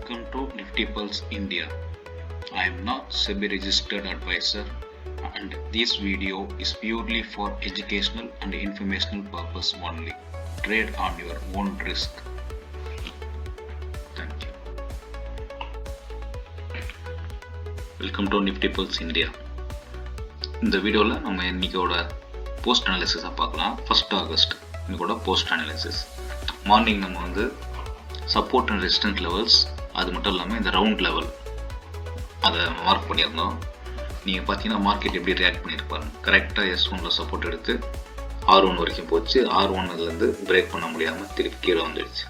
Welcome to Nifty Pulse India. I am not SEBI registered advisor and this video is purely for educational and informational purpose only. Trade on your own risk. Thank you. Welcome to Nifty Pulse India. இந்த வீடியோவில் நம்ம இன்னைக்கோட post அனாலிசிஸாக பார்க்கலாம். 1st August இன்னைக்கோட post analysis. Morning நம்ம வந்து support and resistance levels, அது மட்டும் இல்லாமல் இந்த ரவுண்ட் லெவல் அதை மார்க் பண்ணியிருந்தோம். நீங்கள் பார்த்தீங்கன்னா மார்க்கெட் எப்படி ரியாக்ட் பண்ணியிருப்பாங்க. கரெக்டாக S1ல சப்போர்ட் எடுத்து R1 வரைக்கும் போச்சு. R1லேருந்து பிரேக் பண்ண முடியாமல் திருப்பி கீழே வந்துடுச்சு.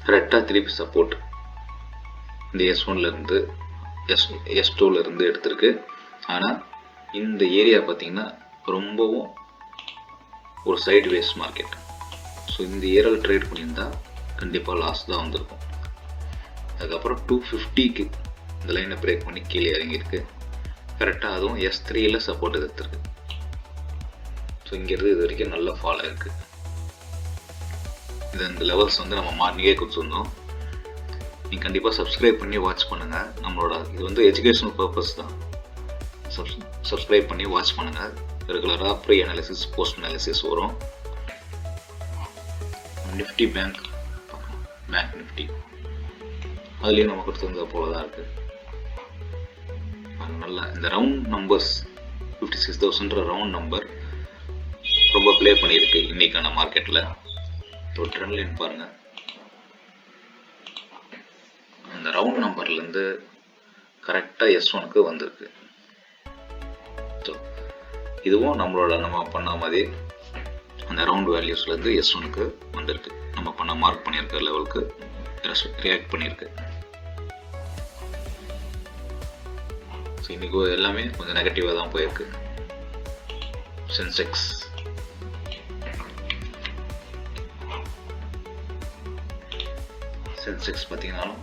கரெக்டாக திருப்பி சப்போர்ட் இந்த S1லேருந்து S2லேருந்து எடுத்திருக்கு. ஆனால் இந்த ஏரியா பார்த்தீங்கன்னா ரொம்பவும் ஒரு சைடு வேஸ் மார்க்கெட். ஸோ இந்த ஏரியாவில் ட்ரேட் பண்ணியிருந்தால் கண்டிப்பாக லாஸ் தான் வந்திருக்கும். அதுக்கப்புறம் 250க்கு இந்த லைனை பிரேக் பண்ணி கீழே இறங்கியிருக்கு. கரெக்டாக அதுவும் S3யில் சப்போர்ட் எடுத்துருக்கு. ஸோ இங்கேருந்து இது வரைக்கும் நல்ல ஃபால் ஆகிருக்கு. இந்த லெவல்ஸ் வந்து நம்ம மார்னிங்கே கொடுத்துருந்தோம். நீங்கள் கண்டிப்பாக சப்ஸ்கிரைப் பண்ணி வாட்ச் பண்ணுங்கள். நம்மளோட இது வந்து எஜுகேஷனல் பர்பஸ் தான். சப்ஸ்கிரைப் பண்ணி வாட்ச் பண்ணுங்கள். ரெகுலராக ப்ரீ அனாலிசிஸ், போஸ்ட் அனாலிசிஸ் வரும். நிஃப்டி பேங்க் நிஃப்டி அதுலேயும் நமக்கு கொடுத்துருந்த போல தான் இருக்குது. நல்லா இந்த ரவுண்ட் நம்பர்ஸ் 56,000 ரவுண்ட் நம்பர் ரொம்ப ப்ளே பண்ணியிருக்கு இன்னைக்கான மார்க்கெட்டில். ஒரு ட்ரெண்ட் லைன் பாருங்கள். அந்த ரவுண்ட் நம்பர்லேருந்து கரெக்டாக S1க்கு வந்திருக்கு. ஸோ இதுவும் நம்ம பண்ண மாதிரி அந்த ரவுண்ட் வேல்யூஸ்லேருந்து S1க்கு வந்திருக்கு. நம்ம பண்ண மார்க் பண்ணியிருக்க லெவலுக்கு ரியாக்ட் பண்ணியிருக்கு. ஸோ இன்றைக்கி எல்லாமே கொஞ்சம் நெகட்டிவாக தான் போயிருக்கு. சென்செக்ஸ் பார்த்தீங்கன்னாலும்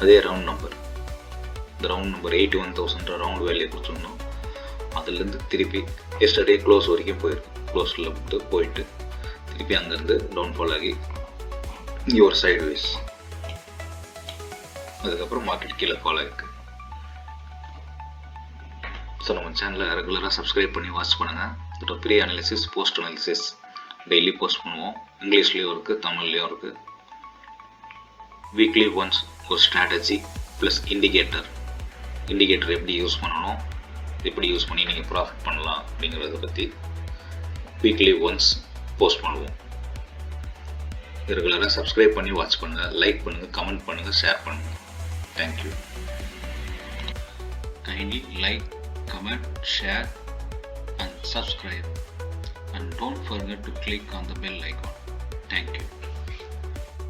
அதே ரவுண்ட் நம்பர், இந்த ரவுண்ட் நம்பர் 81,000 ரவுண்ட் வேல்யூ கொடுத்துருந்தோம். அதுலேருந்து திருப்பி எஸ்டர்டே க்ளோஸ் வரைக்கும் போயிருக்கு. க்ளோஸில் போயிட்டு திருப்பி அங்கேருந்து டவுன்ஃபால் ஆகி இங்கே ஒரு சைடு வேஸ், அதுக்கப்புறம் மார்க்கெட் கீழே ஃபால் ஆகிருக்கு. ஸோ நம்ம சேனலை ரெகுலராக சப்ஸ்கிரைப் பண்ணி வாட்ச் பண்ணுங்கள். இதோட pre analysis, post analysis daily post பண்ணுவோம். இங்கிலீஷ்லேயும் இருக்குது, தமிழ்லேயும் இருக்குது. வீக்லி ஒன்ஸ் ஒரு ஸ்ட்ராட்டஜி ப்ளஸ் இண்டிகேட்டர் எப்படி யூஸ் பண்ணணும், எப்படி யூஸ் பண்ணி நீங்கள் ப்ராஃபிட் பண்ணலாம் அப்படிங்கிறத பற்றி வீக்லி ஒன்ஸ் போஸ்ட் பண்ணுவோம். ரெகுலராக சப்ஸ்கிரைப் பண்ணி வாட்ச் பண்ணுங்கள், லைக் பண்ணுங்கள், கமெண்ட் பண்ணுங்கள், ஷேர் பண்ணுங்கள். Thank you. Kindly like, comment, share and subscribe and don't forget to click on the bell icon. Thank you.